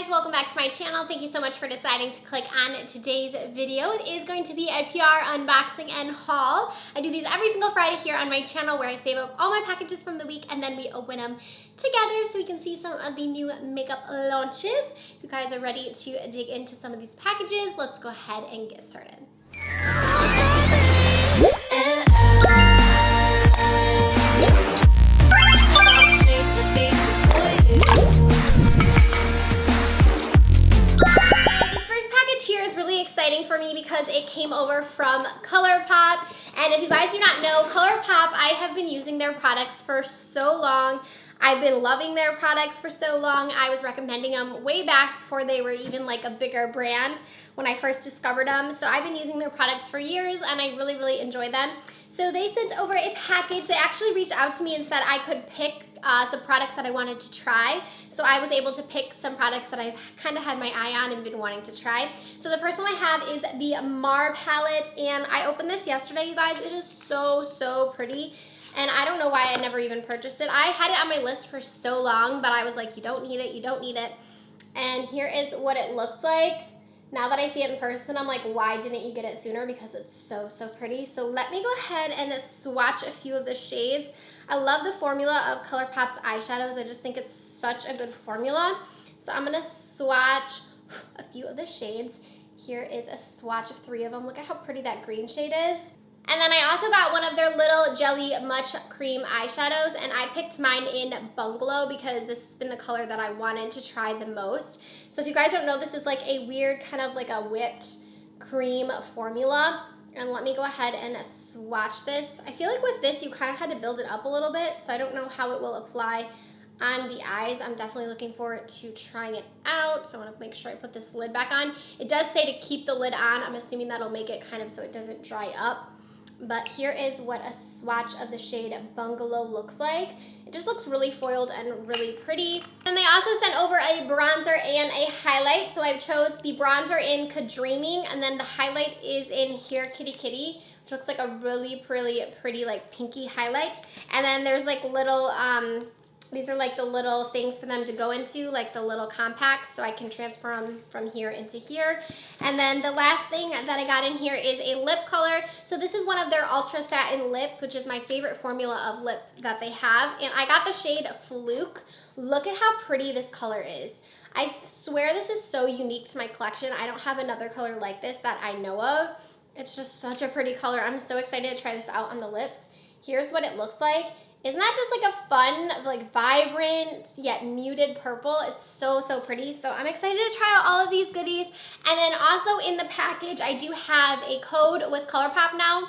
welcome back to my channel. Thank you so much for deciding to click on today's video. It is going to be a PR unboxing and haul. I do these every single Friday here on my channel where I save up all my packages from the week and then we open them together so we can see some of the new makeup launches. If you guys are ready to dig into some of these packages, let's go ahead and get started. For me because it came over from Colourpop, and if you guys do not know Colourpop, I have been using their products for so long. I've been loving their products for so long. I was recommending them way back before they were even like a bigger brand when I first discovered them. So I've been using their products for years and I really enjoy them. So they sent over a package. They actually reached out to me and said I could pick some products that I wanted to try. So I was able to pick some products that I've kind of had my eye on and been wanting to try. So the first one I have is the Mar palette, and I opened this yesterday, you guys. It is so pretty. And I don't know why I never even purchased it. I had it on my list for so long, but I was like, you don't need it, you don't need it. And here is what it looks like. Now that I see it in person, I'm like, why didn't you get it sooner? Because it's so pretty. So let me go ahead and swatch a few of the shades. I love the formula of Colourpop's eyeshadows. I just think it's such a good formula. So I'm gonna swatch a few of the shades. Here is a swatch of 3 of them. Look at how pretty that green shade is. And then I also got one of their little jelly much cream eyeshadows, and I picked mine in Bungalow because this has been the color that I wanted to try the most. So if you guys don't know, this is like a weird kind of like a whipped cream formula. And let me go ahead and swatch this. I feel like with this you kind of had to build it up a little bit, so I don't know how it will apply on the eyes. I'm definitely looking forward to trying it out. So I want to make sure I put this lid back on. It does say to keep the lid on. I'm assuming that'll make it kind of so it doesn't dry up. But here is what a swatch of the shade Bungalow looks like. It just looks really foiled and really pretty. And they also sent over a bronzer and a highlight. So I chose the bronzer in Kadreaming, and then the highlight is in here Kitty Kitty, which looks like a really pretty like pinky highlight. And then there's like little, these are like the little things for them to go into, like the little compacts, so I can transfer them from here into here. And then the last thing that I got in here is a lip color. So this is one of their Ultra Satin lips, which is my favorite formula of lip that they have. And I got the shade Fluke. Look at how pretty this color is. I swear this is so unique to my collection. I don't have another color like this that I know of. It's just such a pretty color. I'm so excited to try this out on the lips. Here's what it looks like. Isn't that just like a fun, like vibrant yet muted purple? It's so pretty. So I'm excited to try out all of these goodies. And then also in the package, I do have a code with Colourpop now.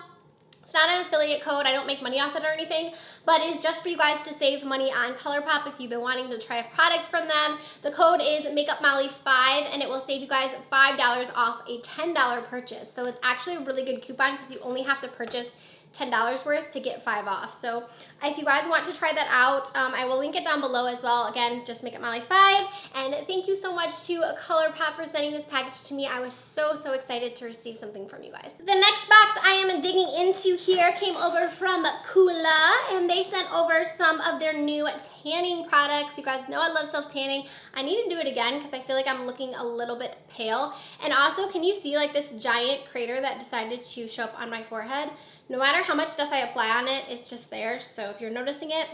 It's not an affiliate code. I don't make money off it or anything, but it's just for you guys to save money on Colourpop if you've been wanting to try a product from them. The code is Makeupmolly5, and it will save you guys $5 off a $10 purchase. So it's actually a really good coupon because you only have to purchase $10 worth to get 5 off. So if you guys want to try that out, I will link it down below as well. Again, just Makeupmolly5. And thank you so much to Colourpop for sending this package to me. I was so excited to receive something from you guys. The next box I am digging into here came over from Kula, and they sent over some of their new tanning products. You guys know I love self-tanning. I need to do it again because I feel like I'm looking a little bit pale. And also, can you see like this giant crater that decided to show up on my forehead? No matter how much stuff I apply on it, it's just there. So if you're noticing it,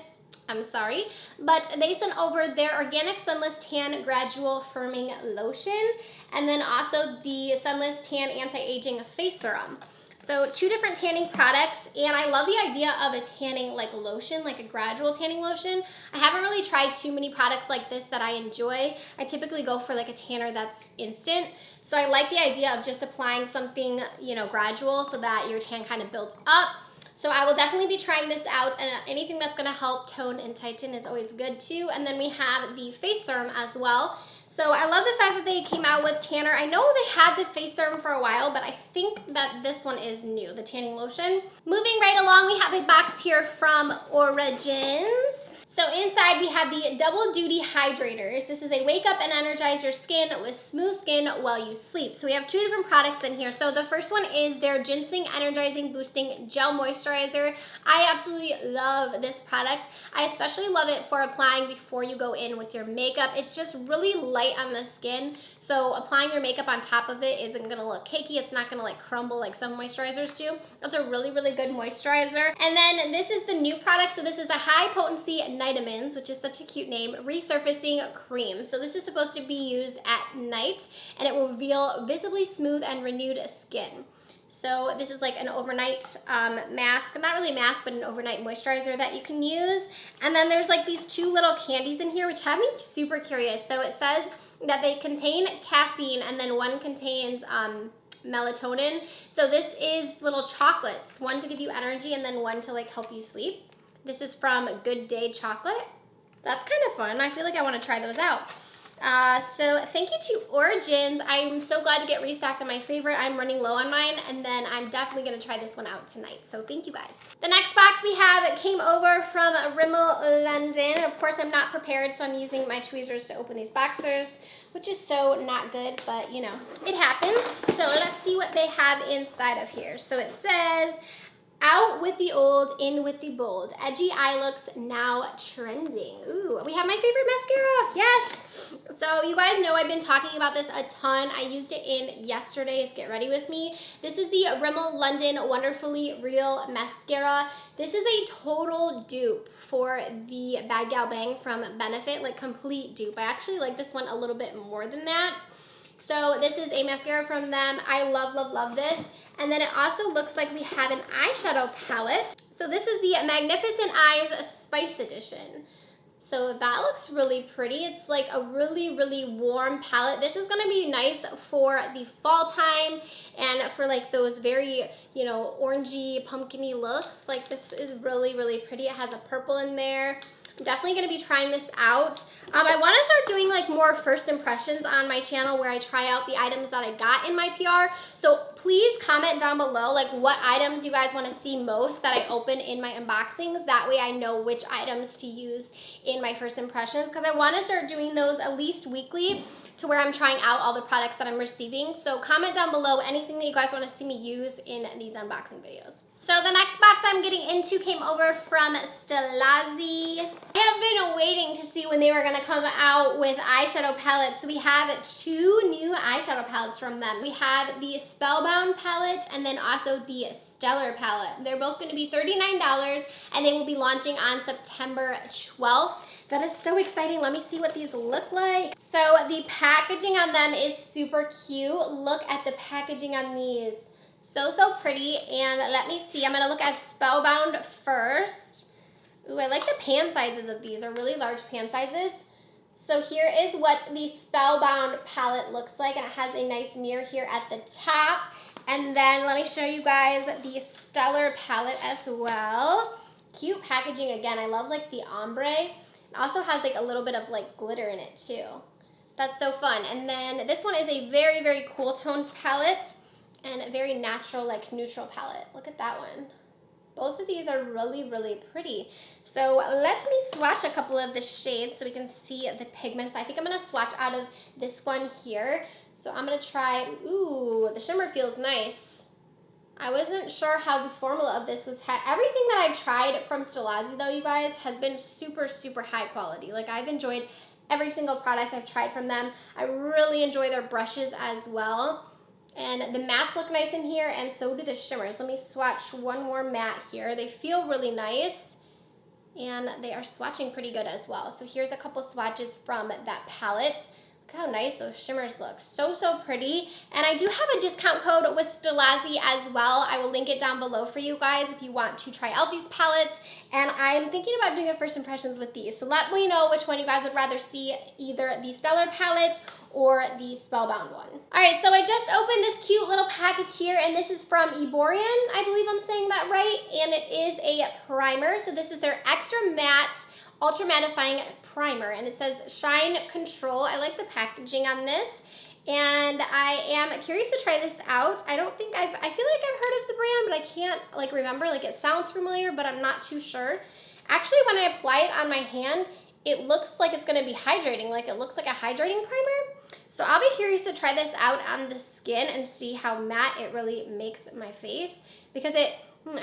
I'm sorry. But they sent over their Organic Sunless Tan Gradual Firming Lotion, and then also the Sunless Tan Anti-Aging Face Serum. So 2 different tanning products, and I love the idea of a tanning like lotion, like a gradual tanning lotion. I haven't really tried too many products like this that I enjoy. I typically go for like a tanner that's instant. So I like the idea of just applying something, you know, gradual so that your tan kind of builds up. So I will definitely be trying this out, and anything that's gonna help tone and tighten is always good too. And then we have the face serum as well. So I love the fact that they came out with tanner. I know they had the face serum for a while, but I think that this one is new, the tanning lotion. Moving right along, we have a box here from Origins. So inside we have the Double Duty Hydrators. This is a wake up and energize your skin with smooth skin while you sleep. So we have 2 different products in here. So the first one is their Ginseng Energizing Boosting Gel Moisturizer. I absolutely love this product. I especially love it for applying before you go in with your makeup. It's just really light on the skin. So applying your makeup on top of it isn't gonna look cakey. It's not gonna like crumble like some moisturizers do. That's a really, really good moisturizer. And then this is the new product. So this is the High Potency Nitamins, which is such a cute name, Resurfacing Cream. So this is supposed to be used at night and it will reveal visibly smooth and renewed skin. So this is like an overnight mask, not really a mask, but an overnight moisturizer that you can use. And then there's like these 2 little candies in here, which have me super curious. So it says that they contain caffeine and then one contains melatonin. So this is little chocolates, one to give you energy and then one to like help you sleep. This is from Good Day Chocolate. That's kind of fun. I feel like I want to try those out. So thank you to Origins. I'm so glad to get restocked on my favorite. I'm running low on mine, and then I'm definitely going to try this one out tonight. So thank you guys. The next box we have came over from Rimmel London. Of course, I'm not prepared, so I'm using my tweezers to open these boxers, which is so not good, but you know, it happens. So let's see what they have inside of here. So it says, out with the old, in with the bold. Edgy eye looks now trending. Ooh, we have my favorite mascara. Yes. So you guys know I've been talking about this a ton. I used it in yesterday's Get Ready With Me. This is the Rimmel London Wonderfully Real Mascara. This is a total dupe for the Bad Gal Bang from Benefit, like complete dupe. I actually like this one a little bit more than that. So this is a mascara from them. I love, love, love this. And then it also looks like we have an eyeshadow palette. So this is the Magnificent Eyes Spice Edition. So that looks really pretty. It's like a really, really warm palette. This is gonna be nice for the fall time and for like those very, you know, orangey, pumpkin-y looks. Like this is really, really pretty. It has a purple in there. I'm definitely going to be trying this out. I want to start doing like more first impressions on my channel where I try out the items that I got in my PR. So please comment down below like what items you guys want to see most that I open in my unboxings. That way I know which items to use in my first impressions, because I want to start doing those at least weekly to where I'm trying out all the products that I'm receiving. So comment down below anything that you guys want to see me use in these unboxing videos. So the next box I'm getting into came over from STILAZZI. I have been waiting to see when they were going to come out with eyeshadow palettes. So we have 2 new eyeshadow palettes from them. We have the Spellbound palette and then also the Stellar palette. They're both going to be $39 and they will be launching on September 12th. That is so exciting. Let me see what these look like. So the packaging on them is super cute. Look at the packaging on these. So pretty. And let me see. I'm going to look at Spellbound first. Ooh, I like the pan sizes of these. They're really large pan sizes. So here is what the Spellbound palette looks like. And it has a nice mirror here at the top. And then let me show you guys the Stellar palette as well. Cute packaging again. I love like the ombre. It also has like a little bit of like glitter in it too. That's so fun. And then this one is a very, very cool toned palette and a very natural like neutral palette. Look at that one. Both of these are really, really pretty. So let me swatch a couple of the shades so we can see the pigments. I think I'm gonna swatch out of this one here. So I'm gonna try, ooh, the shimmer feels nice. I wasn't sure how the formula of this was. Everything that I've tried from STILAZZI though, you guys, has been super, super high quality. Like I've enjoyed every single product I've tried from them. I really enjoy their brushes as well. And the mattes look nice in here, and so do the shimmers. Let me swatch one more matte here. They feel really nice, and they are swatching pretty good as well. So here's a couple swatches from that palette. Look how nice those shimmers look. So, so pretty. And I do have a discount code with STILAZZI as well. I will link it down below for you guys if you want to try out these palettes. And I'm thinking about doing a first impressions with these. So let me know which one you guys would rather see, either the Stellar palette or the Spellbound one. All right, so I just opened this cute little package here, and this is from ERBORAN. I believe I'm saying that right. And it is a primer. So this is their Extra Matte Ultra Mattifying Primer, and it says Shine Control. I like the packaging on this, and I am curious to try this out. I don't think I feel like I've heard of the brand, but I can't like remember. Like it sounds familiar, but I'm not too sure. Actually, when I apply it on my hand, it looks like it's gonna be hydrating, like it looks like a hydrating primer. So I'll be curious to try this out on the skin and see how matte it really makes my face, because it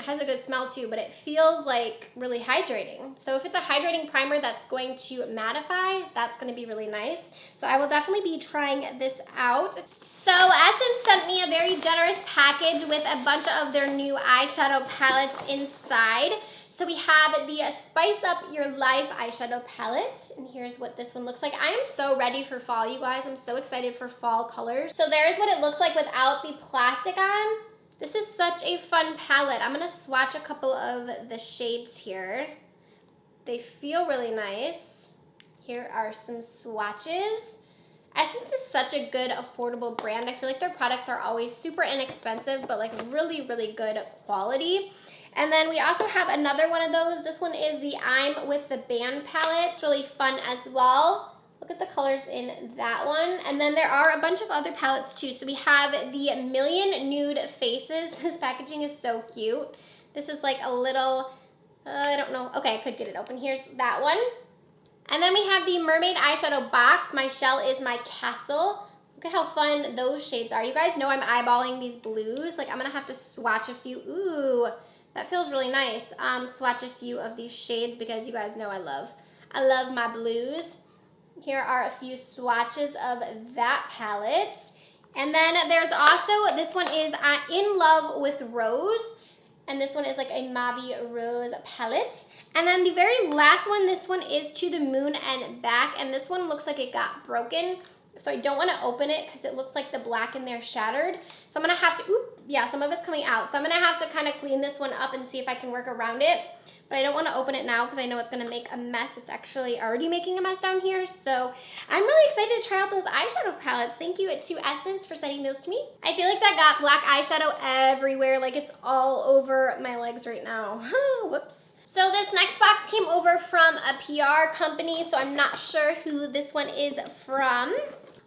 has a good smell too, but it feels like really hydrating. So if it's a hydrating primer that's going to mattify, that's gonna be really nice. So I will definitely be trying this out. So Essence sent me a very generous package with a bunch of their new eyeshadow palettes inside. So we have the Spice Up Your Life eyeshadow palette, and here's what this one looks like. I am so ready for fall, you guys. I'm so excited for fall colors. So there's what it looks like without the plastic on. This is such a fun palette. I'm gonna swatch a couple of the shades here. They feel really nice. Here are some swatches. Essence is such a good, affordable brand. I feel like their products are always super inexpensive, but like really, really good quality. And then we also have another one of those. This one is the I'm With the Band palette. It's really fun as well. Look at the colors in that one. And then there are a bunch of other palettes too. So we have the Million Nude Faces. This packaging is so cute. This is like a little, I don't know. Okay, I could get it open. Here's that one. And then we have the Mermaid Eyeshadow Box. My Shell Is My Castle. Look at how fun those shades are. You guys know I'm eyeballing these blues. Like I'm gonna have to swatch a few. Ooh, that feels really nice. Swatch a few of these shades because you guys know I love my blues. Here are a few swatches of that palette. And then there's also, this one is In Love with Rose. And this one is like a Mauve Rose palette. And then the very last one, this one is To the Moon and Back. And this one looks like it got broken. So I don't want to open it because it looks like the black in there shattered. So I'm going to have to, yeah, some of it's coming out. So I'm going to have to kind of clean this one up and see if I can work around it. But I don't want to open it now because I know it's going to make a mess. It's actually already making a mess down here. So I'm really excited to try out those eyeshadow palettes. Thank you to Essence for sending those to me. I feel like that got black eyeshadow everywhere. Like it's all over my legs right now. Whoops. So this next box came over from a PR company. So I'm not sure who this one is from.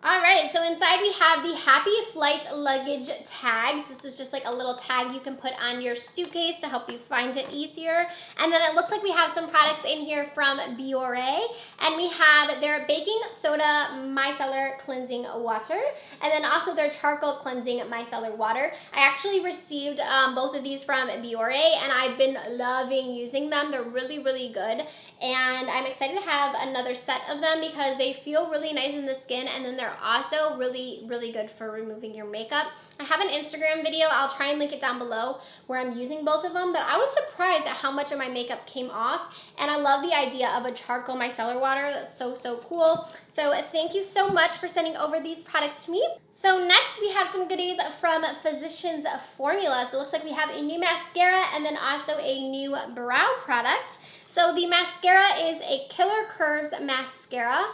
All right, so inside we have the Happy Flight luggage tags. This is just like a little tag you can put on your suitcase to help you find it easier. And then it looks like we have some products in here from BIORE. And we have their baking soda micellar cleansing water. And then also their charcoal cleansing micellar water. I actually received both of these from BIORE and I've been loving using them. They're really, really good. And I'm excited to have another set of them because they feel really nice in the skin, and then they're also really, really good for removing your makeup. I have an Instagram video, I'll try and link it down below, where I'm using both of them, but I was surprised at how much of my makeup came off, and I love the idea of a charcoal micellar water. That's so, so cool. So thank you so much for sending over these products to me. So next we have some goodies from Physicians Formula. So it looks like we have a new mascara and then also a new brow product. So the mascara is a Killer Curves mascara.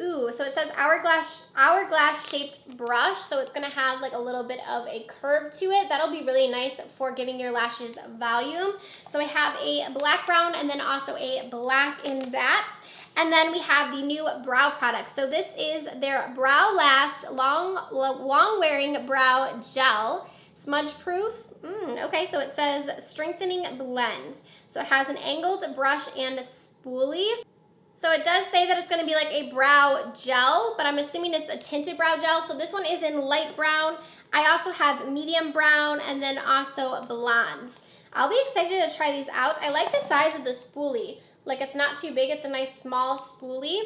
Ooh, so it says hourglass shaped brush. So it's gonna have like a little bit of a curve to it. That'll be really nice for giving your lashes volume. So I have a black brown and then also a black in that. And then we have the new brow product. So this is their Brow Last Long Wearing Brow Gel. Smudge proof. Okay, so it says strengthening blend. So it has an angled brush and a spoolie. So it does say that it's going to be like a brow gel, but I'm assuming it's a tinted brow gel. So this one is in light brown. I also have medium brown and then also blonde. I'll be excited to try these out. I like the size of the spoolie. Like it's not too big. It's a nice small spoolie.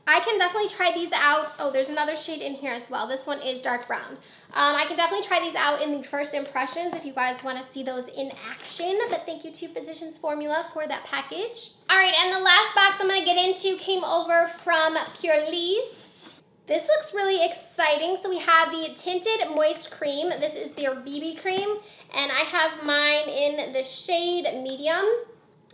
I can definitely try these out. Oh, there's another shade in here as well. This one is dark brown. I can definitely try these out in the first impressions if you guys want to see those in action. But thank you to Physicians Formula for that package. All right, and the last box I'm going to get into came over from Purlisse. This looks really exciting. So we have the Tinted Moist Cream. This is their BB cream, and I have mine in the shade medium.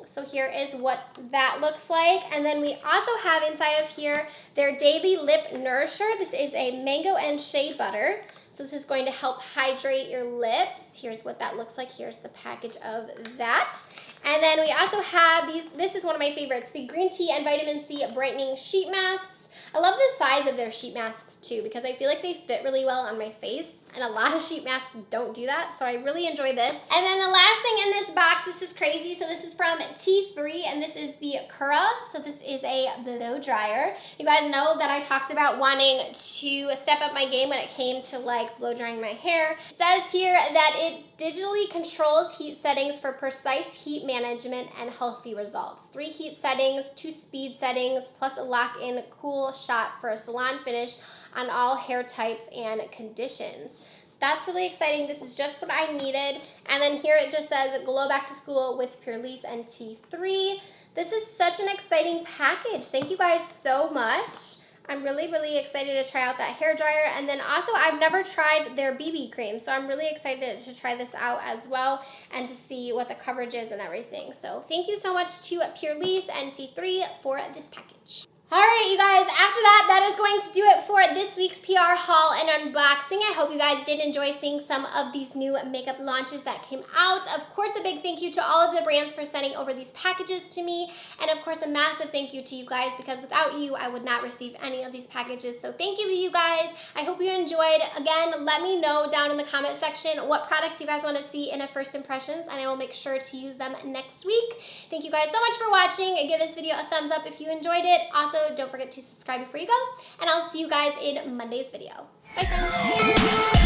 So here is what that looks like. And then we also have inside of here their Daily Lip Nourisher. This is a mango and shea butter. So this is going to help hydrate your lips. Here's what that looks like. Here's the package of that. And then we also have these, this is one of my favorites, the Green Tea and Vitamin C Brightening Sheet Masks. I love the size of their sheet masks too because I feel like they fit really well on my face, and a lot of sheet masks don't do that, so I really enjoy this. And then the last thing in this box, this is crazy, so this is from T3, and this is the Kula, so this is a blow dryer. You guys know that I talked about wanting to step up my game when it came to like blow drying my hair. It says here that it digitally controls heat settings for precise heat management and healthy results. 3 heat settings, 2 speed settings, plus a lock-in cool shot for a salon finish on all hair types and conditions. That's really exciting. This is just what I needed. And then here it just says Glow Back to School with Purlisse and T3. This is such an exciting package. Thank you guys so much. I'm really, really excited to try out that hair dryer. And then also, I've never tried their BB cream, so I'm really excited to try this out as well and to see what the coverage is and everything. So thank you so much to Purlisse and T3 for this package. All right, you guys, after that is going to do it for this week's PR haul and unboxing. I hope you guys did enjoy seeing some of these new makeup launches that came out. Of course, a big thank you to all of the brands for sending over these packages to me. And of course, a massive thank you to you guys because without you, I would not receive any of these packages. So thank you to you guys. I hope you enjoyed. Again, let me know down in the comment section what products you guys want to see in a first impressions, and I will make sure to use them next week. Thank you guys so much for watching. Give this video a thumbs up if you enjoyed it. Also, don't forget to subscribe before you go, and I'll see you guys in Monday's video. Bye, friends.